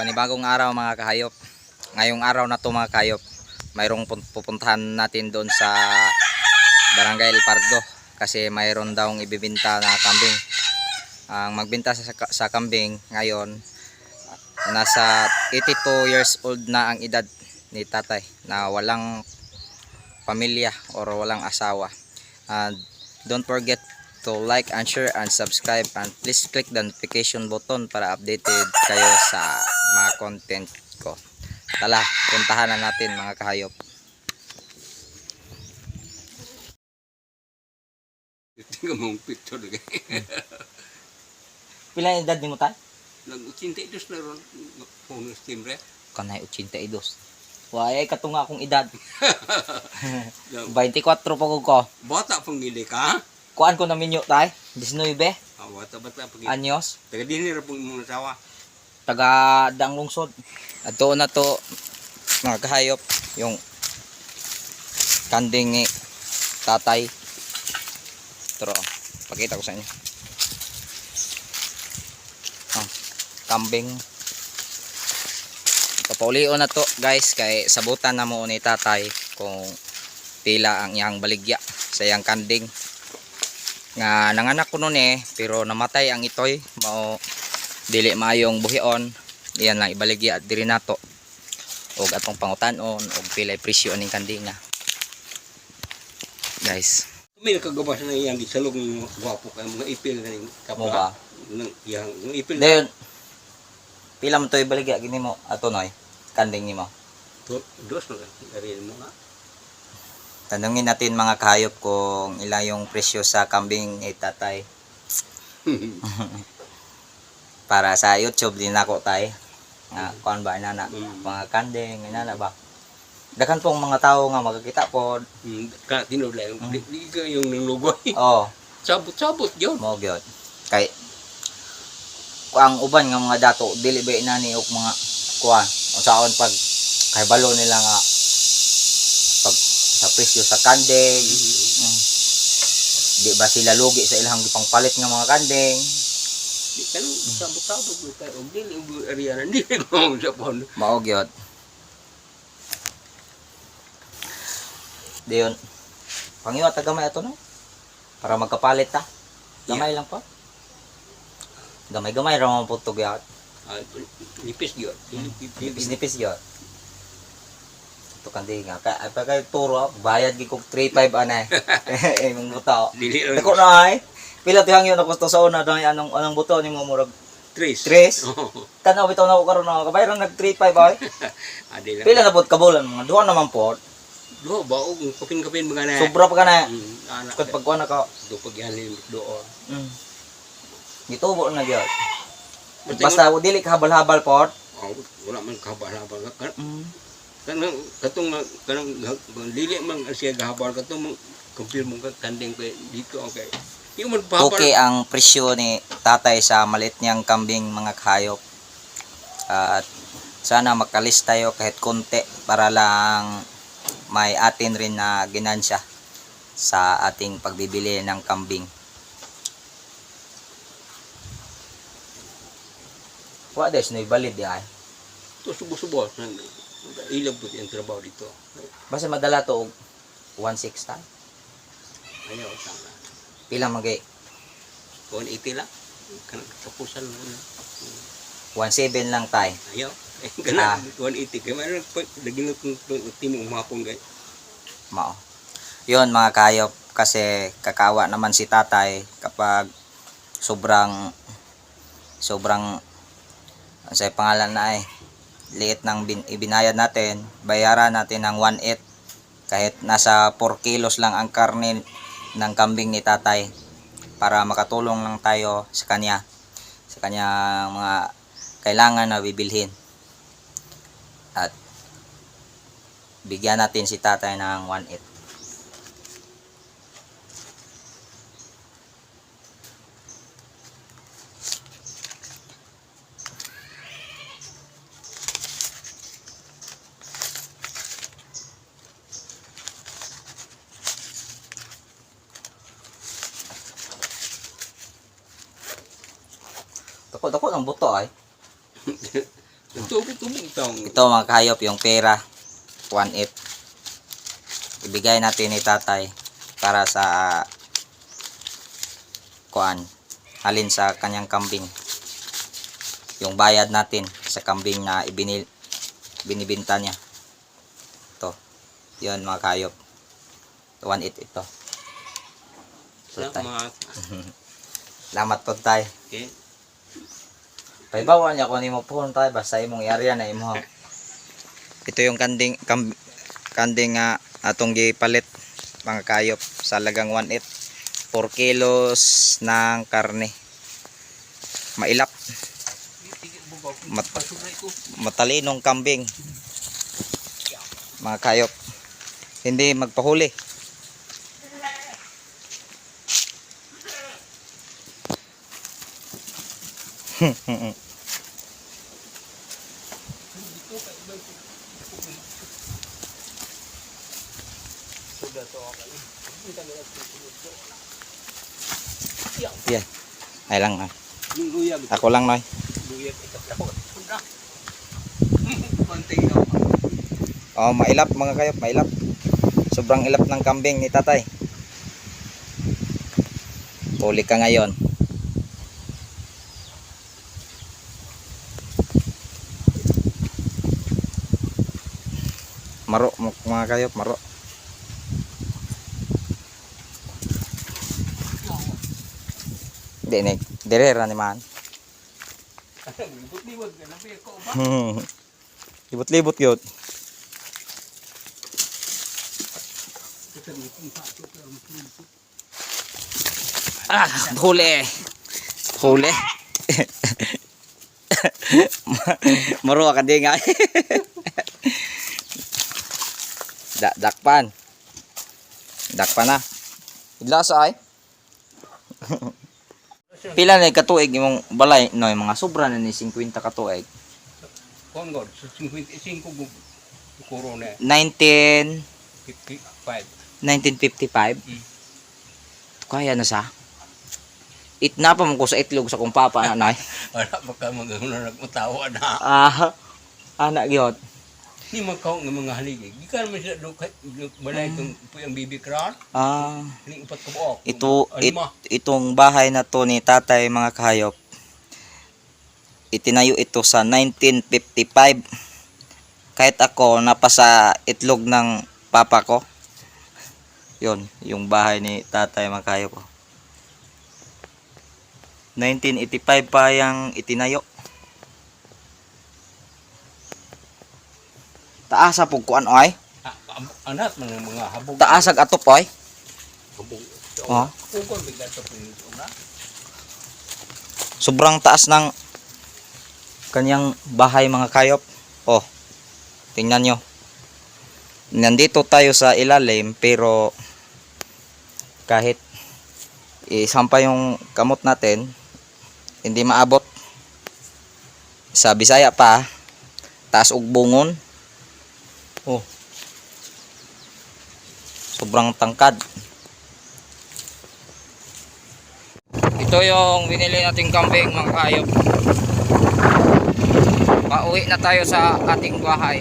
Panibagong araw mga kahayop. Ngayong araw na to mga kahayop, mayroong pupuntahan natin doon sa Barangay El Pardo kasi mayroon daw ibibenta na kambing. Ang magbenta sa kambing ngayon, nasa 82 years old na ang edad ni tatay na walang pamilya or walang asawa. And don't forget to like and share and subscribe, and please click the notification button para updated kayo sa mga content ko. Tala, puntahan na natin mga kahayop. Tingnan mo ang picture na gaya. Pila ang edad ni mo tayo? Nag-82 na ron. Kung timbre. Kanay 82. Wala katunga akong edad. 24 pa ko. Bata pang gili ka. Kuan ko na minyo tay? 19 Bata pang gili. anyos. Taga dinira pong mga tawa. Taga Daang Lungsod. At doon na to mga kahayop yung kanding ni tatay. Pero pakita ko sa inyo. Kambing. Papaulion na to guys kay sabutan na mo ni tatay kung pila ang iyang baligya sa iyang kanding. Nga nanganak ko nun pero namatay ang itoy, mao dili mayong buhion. Iyan lang ibaligya at diri nato og atong pangutanon og pilay presyo ning kanding nga guys. May nakagabas na iyang gisalog ng gwapo kay mga ipil na yung Mo ba? Yung ipil na. Dayon pila mo to ibaligya gini mo ato noy kanding nimo. Dos na rin mo nga. Tanungin natin mga kahayop kung ilan yung presyo sa kambing ni tatay. Para sa YouTube din ako tay. Nga kuan ba inana mga kanding inana ba. Dakan pong mga tao nga magkita pod. Ka tinulay di ka yung nanglugoy. Oh, Sabot gyud. mo gyud. Kay ang uban nga mga dato dili ba inani og mga kuan. Unsaon pag kay balo nila nga pag sa presyo sa kanding. Di ba sila lugi sa ilang gipangpalit nga mga kanding? Di kan sabot mo kay og dili og area na dili mo sa pon. Mao gyud. Diyon. Pangiwa ta gamay ato no. Para magkapalit ta. Gamay lang pa. Gamay ra man putog gyud. Nipis gyud. Nipis gyud. Ito kandi nga kay turo bayad gi kog 3.5 anay. Imong buto. Dili Dako na ay. Pila tihang yun ako sa una dahil anong buto ni mo murag Tres. Tanaw bitaw na ko karon na kabayran nag 3.5 ay. Adi lang. Pila na bot kabulan mga duha naman po. Do ba og kapin mga na. Sobra pa ka na. Anak. Kad pagkuha na ka. Do pagyanin doon. Gitubo na gyud. Basta dili ka habal-habal po. Wala man kahabal-habal ka. Kanang kanang dili man siya gahabal katong kumpir mo kanding ko dito okay. Okay ang presyo ni tatay sa maliit niyang kambing mga kahayop. At sana makalis tayo kahit konti para lang may atin rin na ginansya sa ating pagbibili ng kambing. Wa des no ibalid di ay. To subo-subo ilang po yung trabaho dito. Basta madala to og 1.6 ta. Ayaw sana. Pila magay? 180 lang. Kanang kapusan mo. 1.7 lang tay. Ayaw. Ganun, 180. Kaya mayroon lagi na kung timong umapong gay. Mao. Yun mga kahayop kasi kakawa naman si tatay kapag sobrang sa pangalan na liit ng ibinayad natin, bayaran natin ng 1.8 kahit nasa 4 kilos lang ang karne ng kambing ni tatay para makatulong lang tayo sa kanyang mga kailangan na bibilhin at bigyan natin si tatay ng 1.8. Dako ang buto ay. Tubog tong. Ito mga kahayop, yung pera 1.8. Ibigay natin ni tatay para sa kuan, halin sa kanyang kambing. Yung bayad natin sa kambing na binibinta niya. Ito. Yun mga kahayop. 1.8 ito. So, tay. Salamat po tay. Okay. Paibawan niya kung ano mo po tay. Basta imong area na imo. Ito yung kanding nga atong gipalit mga kayop sa lagang 1.8. 4 kilos ng karne. Mailap. Matalinong kambing. Mga kayop. Hindi magpahuli. Yeah. Ay lang. Yung luya. Ako lang noy. Luya. Oh, mailap mga kayop, mailap. Sobrang ilap ng kambing ni tatay. Huli ka ngayon. Maro mga kayop, maro. Hindi, direra ni man. Libot-libot yun. Ah, huli. Huli. Maro ka din nga. Dakpan. Dakpan na. Idlasa ay. Pila na katuig imong balay no, mga sobra na ni 50 katuig. Kongod, 55 corona 1955. Kaya na sa. Itna pa mo ko sa itlog sa kong papa na nay. Wala pa ka nagmutawa na. Anak gyud. Ni makaw ng mga haligi. Gikan man sila balay itong puyang bibi kran. Ni upat ka buok. Itong bahay na to ni tatay mga kahayop. Itinayo ito sa 1955. Kahit ako napasa itlog ng papa ko. Yon, yung bahay ni tatay mga kahayop. 1985 pa yung itinayo. Taasa pug kuan oy. Anak man ng mga habog. Taasag atop oy. Habog. Oh. Kung bigla sa pinito na. Sobrang taas ng kanyang bahay mga kayop. Oh. Tingnan nyo. Nandito tayo sa ilalim pero kahit isampa yung kamot natin hindi maabot. Sa Bisaya pa taas og bungon. Oh. Sobrang tangkad. Ito yung binili nating kambing mga kayop. Pauwi na tayo sa ating bahay.